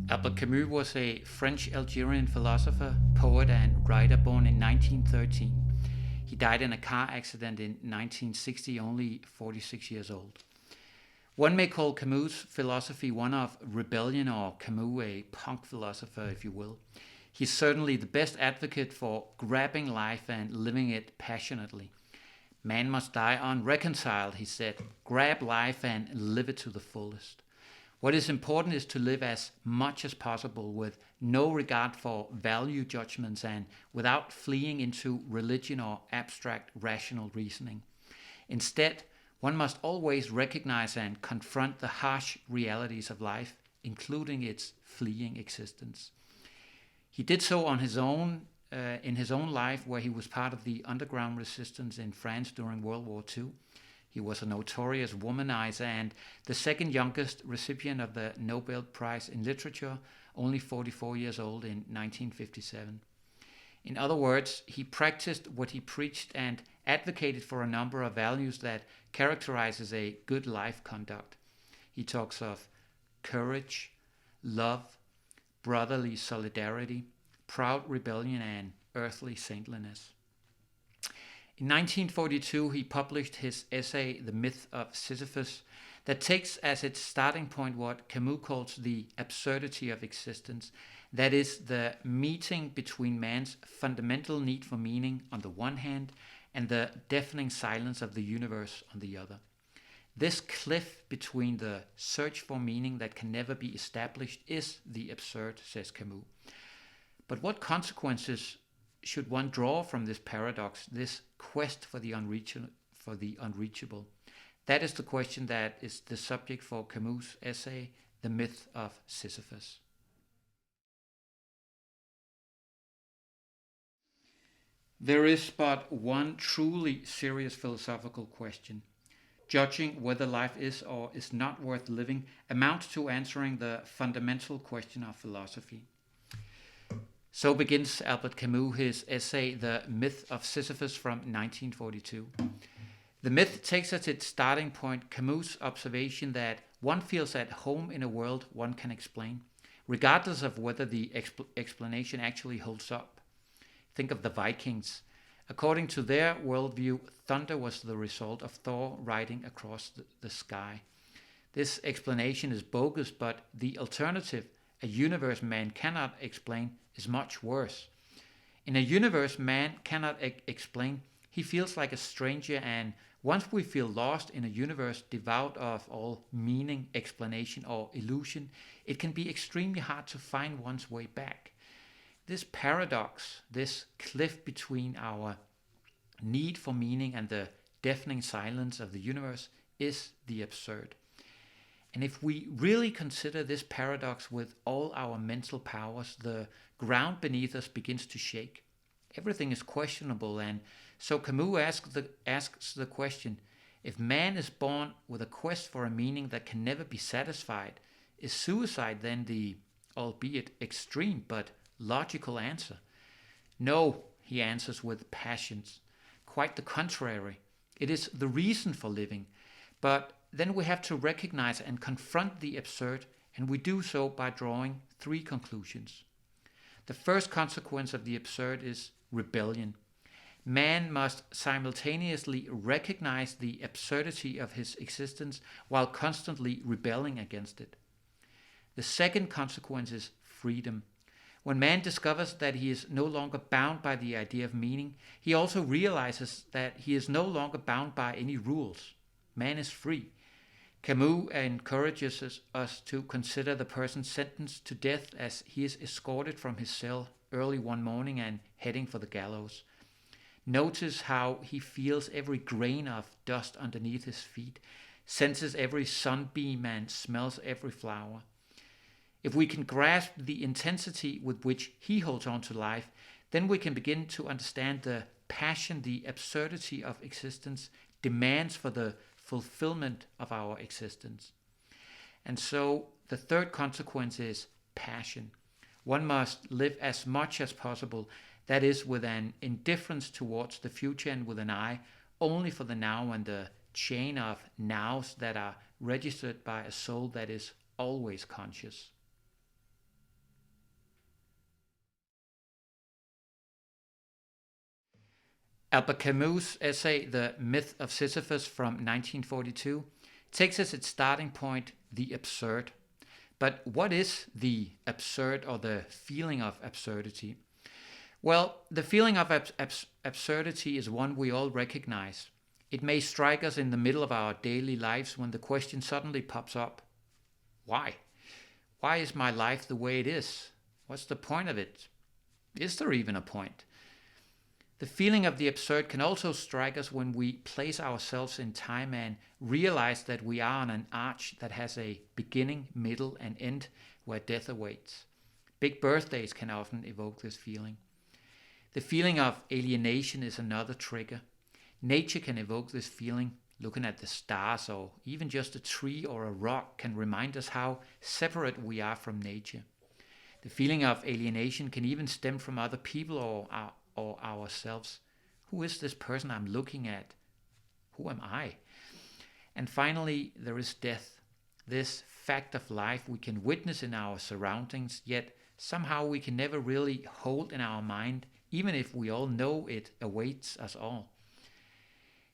Albert Camus was a French-Algerian philosopher, poet, and writer born in 1913. He died in a car accident in 1960, only 46 years old. One may call Camus' philosophy one of rebellion, or Camus a punk philosopher, if you will. He's certainly the best advocate for grabbing life and living it passionately. Man must die unreconciled, he said. Grab life and live it to the fullest. What is important is to live as much as possible with no regard for value judgments and without fleeing into religion or abstract rational reasoning. Instead, one must always recognize and confront the harsh realities of life, including its fleeting existence. He did so on his own, in his own life, where he was part of the underground resistance in France during World War II. He was a notorious womanizer and the second youngest recipient of the Nobel Prize in Literature, only 44 years old in 1957. In other words, he practiced what he preached and advocated for a number of values that characterizes a good life conduct. He talks of courage, love, brotherly solidarity, proud rebellion, and earthly saintliness. In 1942, he published his essay, The Myth of Sisyphus, that takes as its starting point what Camus calls the absurdity of existence, that is, the meeting between man's fundamental need for meaning on the one hand and the deafening silence of the universe on the other. This cliff between the search for meaning that can never be established is the absurd, says Camus. But what consequences should one draw from this paradox, this quest for the unreachable? That is the question that is the subject for Camus' essay, The Myth of Sisyphus. There is but one truly serious philosophical question. Judging whether life is or is not worth living amounts to answering the fundamental question of philosophy. So begins Albert Camus his essay, The Myth of Sisyphus, from 1942. The myth takes as its starting point Camus' observation that one feels at home in a world one can explain, regardless of whether the explanation actually holds up. Think of the Vikings. According to their worldview, thunder was the result of Thor riding across the sky. This explanation is bogus, but the alternative, a universe man cannot explain, is much worse. In a universe man cannot explain, he feels like a stranger, and once we feel lost in a universe devoid of all meaning, explanation, or illusion, it can be extremely hard to find one's way back. This paradox, this cliff between our need for meaning and the deafening silence of the universe, is the absurd. And if we really consider this paradox with all our mental powers, the ground beneath us begins to shake. Everything is questionable, and so Camus asks the question, if man is born with a quest for a meaning that can never be satisfied, is suicide then the, albeit extreme, but logical answer? No, he answers with passions. Quite the contrary. It is the reason for living. But then we have to recognize and confront the absurd, and we do so by drawing three conclusions. The first consequence of the absurd is rebellion. Man must simultaneously recognize the absurdity of his existence while constantly rebelling against it. The second consequence is freedom. When man discovers that he is no longer bound by the idea of meaning, he also realizes that he is no longer bound by any rules. Man is free. Camus encourages us to consider the person sentenced to death as he is escorted from his cell early one morning and heading for the gallows. Notice how he feels every grain of dust underneath his feet, senses every sunbeam, and smells every flower. If we can grasp the intensity with which he holds on to life, then we can begin to understand the passion the absurdity of existence demands for the fulfillment of our existence. And so the third consequence is passion. One must live as much as possible, that is, with an indifference towards the future and with an eye only for the now and the chain of nows that are registered by a soul that is always conscious. Albert Camus' essay, The Myth of Sisyphus from 1942, takes as its starting point the absurd. But what is the absurd or the feeling of absurdity? Well, the feeling of absurdity is one we all recognize. It may strike us in the middle of our daily lives when the question suddenly pops up. Why? Why is my life the way it is? What's the point of it? Is there even a point? The feeling of the absurd can also strike us when we place ourselves in time and realize that we are on an arch that has a beginning, middle, and end where death awaits. Big birthdays can often evoke this feeling. The feeling of alienation is another trigger. Nature can evoke this feeling. Looking at the stars or even just a tree or a rock can remind us how separate we are from nature. The feeling of alienation can even stem from other people or ourselves. Who is this person I'm looking at? Who am I? And finally, there is death. This fact of life we can witness in our surroundings, yet somehow we can never really hold in our mind, even if we all know it awaits us all.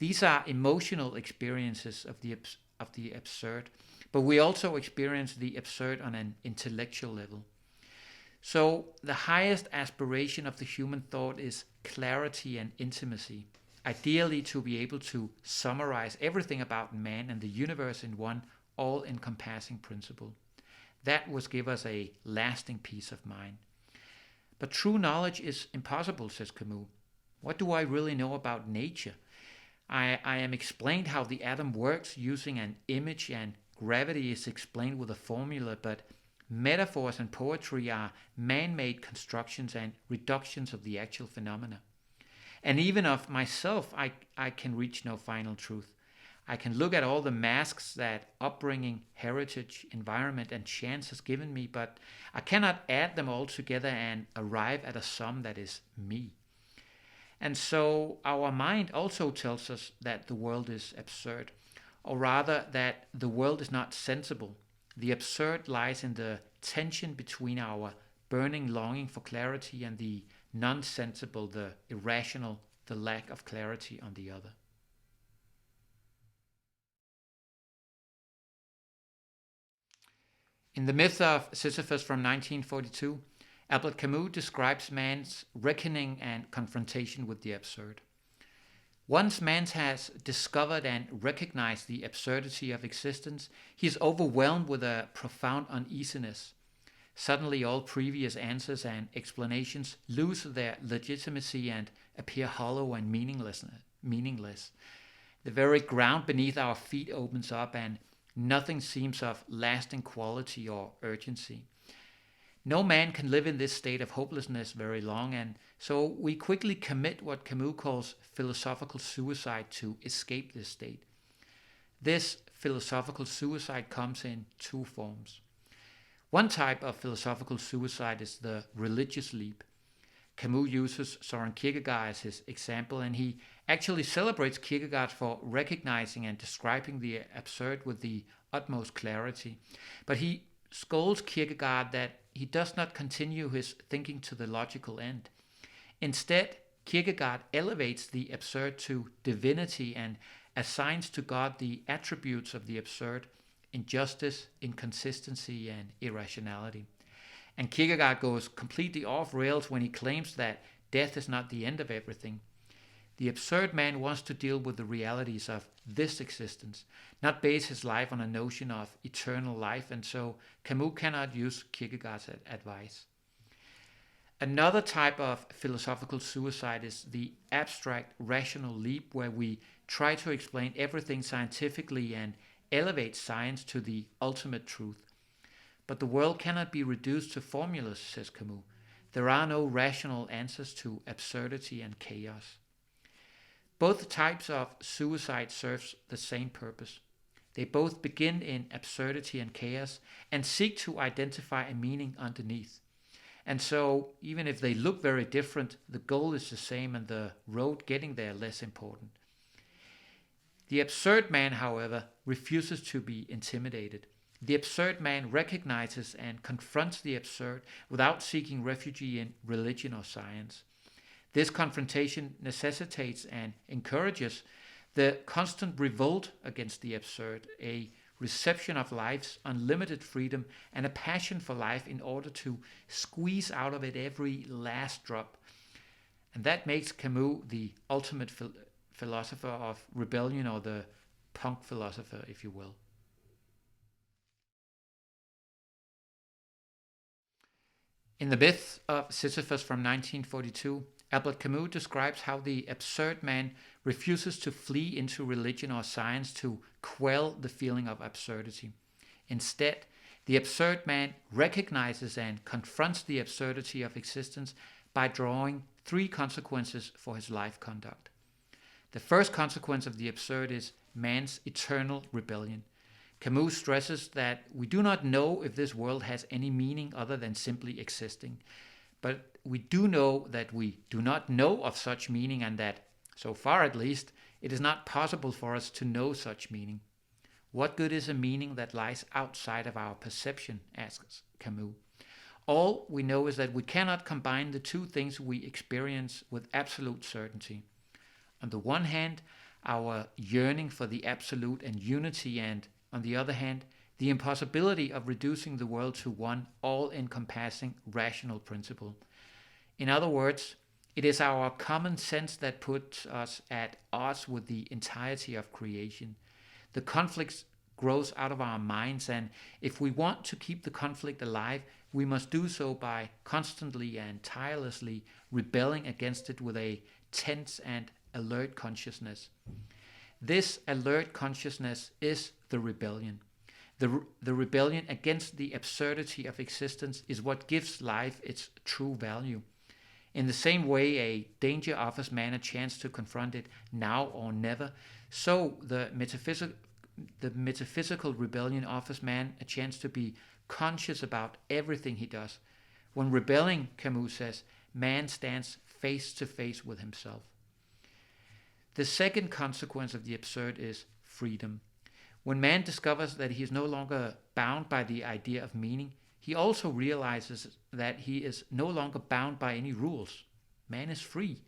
These are emotional experiences of the absurd, but we also experience the absurd on an intellectual level. So the highest aspiration of the human thought is clarity and intimacy, ideally to be able to summarize everything about man and the universe in one all-encompassing principle. That would give us a lasting peace of mind. But true knowledge is impossible, says Camus. What do I really know about nature? I am explained how the atom works using an image, and gravity is explained with a formula, but metaphors and poetry are man-made constructions and reductions of the actual phenomena. And even of myself, I can reach no final truth. I can look at all the masks that upbringing, heritage, environment, and chance has given me, but I cannot add them all together and arrive at a sum that is me. And so our mind also tells us that the world is absurd, or rather that the world is not sensible. The absurd lies in the tension between our burning longing for clarity and the nonsensible, the irrational, the lack of clarity on the other. In The Myth of Sisyphus from 1942, Albert Camus describes man's reckoning and confrontation with the absurd. Once man has discovered and recognized the absurdity of existence, he is overwhelmed with a profound uneasiness. Suddenly all previous answers and explanations lose their legitimacy and appear hollow and meaningless. The very ground beneath our feet opens up and nothing seems of lasting quality or urgency. No man can live in this state of hopelessness very long, and so we quickly commit what Camus calls philosophical suicide to escape this state. This philosophical suicide comes in two forms. One type of philosophical suicide is the religious leap. Camus uses Søren Kierkegaard as his example, and he actually celebrates Kierkegaard for recognizing and describing the absurd with the utmost clarity. But he scolds Kierkegaard that he does not continue his thinking to the logical end. Instead, Kierkegaard elevates the absurd to divinity and assigns to God the attributes of the absurd: injustice, inconsistency, and irrationality. And Kierkegaard goes completely off rails when he claims that death is not the end of everything. The absurd man wants to deal with the realities of this existence, not base his life on a notion of eternal life, and so Camus cannot use Kierkegaard's advice. Another type of philosophical suicide is the abstract rational leap, where we try to explain everything scientifically and elevate science to the ultimate truth. But the world cannot be reduced to formulas, says Camus. There are no rational answers to absurdity and chaos. Both types of suicide serve the same purpose. They both begin in absurdity and chaos and seek to identify a meaning underneath. And so, even if they look very different, the goal is the same and the road getting there less important. The absurd man, however, refuses to be intimidated. The absurd man recognizes and confronts the absurd without seeking refuge in religion or science. This confrontation necessitates and encourages the constant revolt against the absurd, a reception of life's unlimited freedom, and a passion for life in order to squeeze out of it every last drop. And that makes Camus the ultimate philosopher of rebellion, or the punk philosopher, if you will. In The Myth of Sisyphus from 1942, Albert Camus describes how the absurd man refuses to flee into religion or science to quell the feeling of absurdity. Instead, the absurd man recognizes and confronts the absurdity of existence by drawing three consequences for his life conduct. The first consequence of the absurd is man's eternal rebellion. Camus stresses that we do not know if this world has any meaning other than simply existing, but we do know that we do not know of such meaning, and that, so far at least, it is not possible for us to know such meaning. What good is a meaning that lies outside of our perception, asks Camus. All we know is that we cannot combine the two things we experience with absolute certainty. On the one hand, our yearning for the absolute and unity, and on the other hand, the impossibility of reducing the world to one all-encompassing rational principle. In other words, it is our common sense that puts us at odds with the entirety of creation. The conflict grows out of our minds, and if we want to keep the conflict alive, we must do so by constantly and tirelessly rebelling against it with a tense and alert consciousness. This alert consciousness is the rebellion. The rebellion against the absurdity of existence is what gives life its true value. In the same way a danger offers man a chance to confront it now or never, so the metaphysical rebellion offers man a chance to be conscious about everything he does. When rebelling, Camus says, man stands face to face with himself. The second consequence of the absurd is freedom. When man discovers that he is no longer bound by the idea of meaning, he also realizes that he is no longer bound by any rules. Man is free.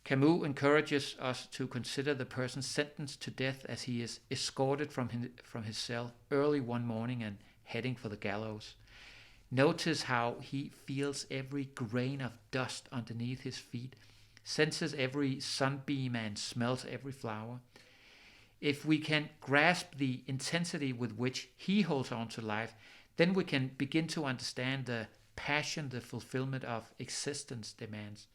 Camus encourages us to consider the person sentenced to death as he is escorted from his cell early one morning and heading for the gallows. Notice how he feels every grain of dust underneath his feet, senses every sunbeam, and smells every flower. If we can grasp the intensity with which he holds on to life, then we can begin to understand the passion the fulfillment of existence demands.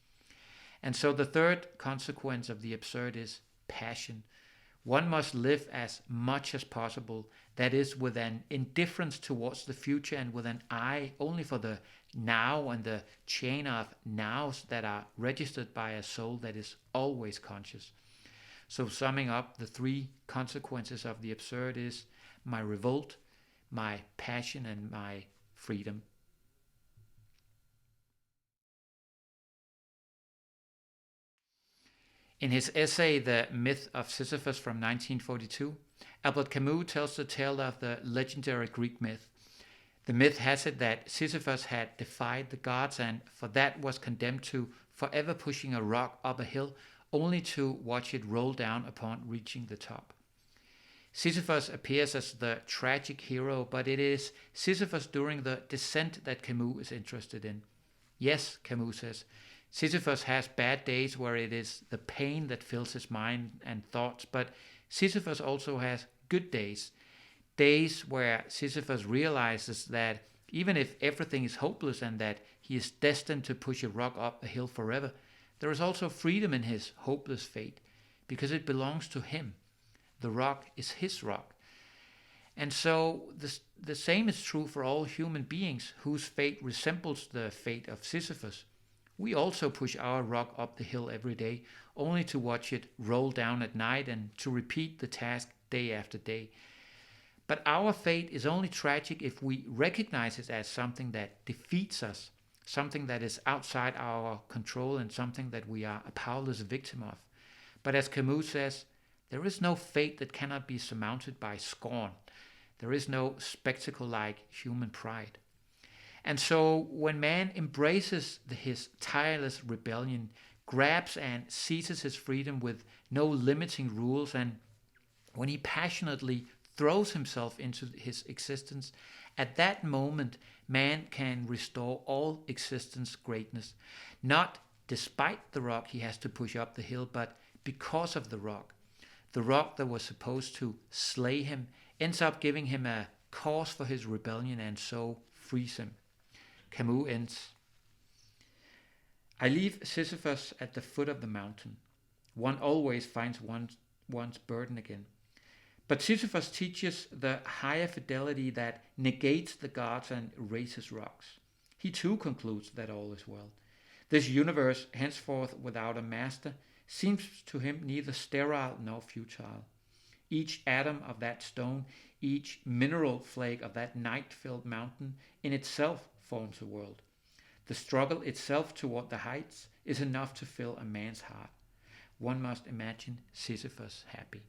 And so the third consequence of the absurd is passion. One must live as much as possible, that is, with an indifference towards the future and with an eye only for the now and the chain of nows that are registered by a soul that is always conscious. So summing up, the three consequences of the absurd is my revolt, my passion, and my freedom. In his essay, The Myth of Sisyphus from 1942, Albert Camus tells the tale of the legendary Greek myth. The myth has it that Sisyphus had defied the gods and for that was condemned to forever pushing a rock up a hill only to watch it roll down upon reaching the top. Sisyphus appears as the tragic hero, but it is Sisyphus during the descent that Camus is interested in. Yes, Camus says, Sisyphus has bad days where it is the pain that fills his mind and thoughts, but Sisyphus also has good days, days where Sisyphus realizes that even if everything is hopeless and that he is destined to push a rock up a hill forever, there is also freedom in his hopeless fate, because it belongs to him. The rock is his rock. And so the same is true for all human beings whose fate resembles the fate of Sisyphus. We also push our rock up the hill every day, only to watch it roll down at night and to repeat the task day after day. But our fate is only tragic if we recognize it as something that defeats us, something that is outside our control and something that we are a powerless victim of. But as Camus says, there is no fate that cannot be surmounted by scorn. There is no spectacle like human pride. And so when man embraces his tireless rebellion, grabs and seizes his freedom with no limiting rules, and when he passionately throws himself into his existence, at that moment man can restore all existence greatness, not despite the rock he has to push up the hill, but because of the rock. The rock that was supposed to slay him ends up giving him a cause for his rebellion and so frees him. Camus ends, I leave Sisyphus at the foot of the mountain. One always finds one's burden again. But Sisyphus teaches the higher fidelity that negates the gods and raises rocks. He too concludes that all is well. This universe, henceforth without a master, seems to him neither sterile nor futile. Each atom of that stone, each mineral flake of that night-filled mountain in itself forms a world. The struggle itself toward the heights is enough to fill a man's heart. One must imagine Sisyphus happy.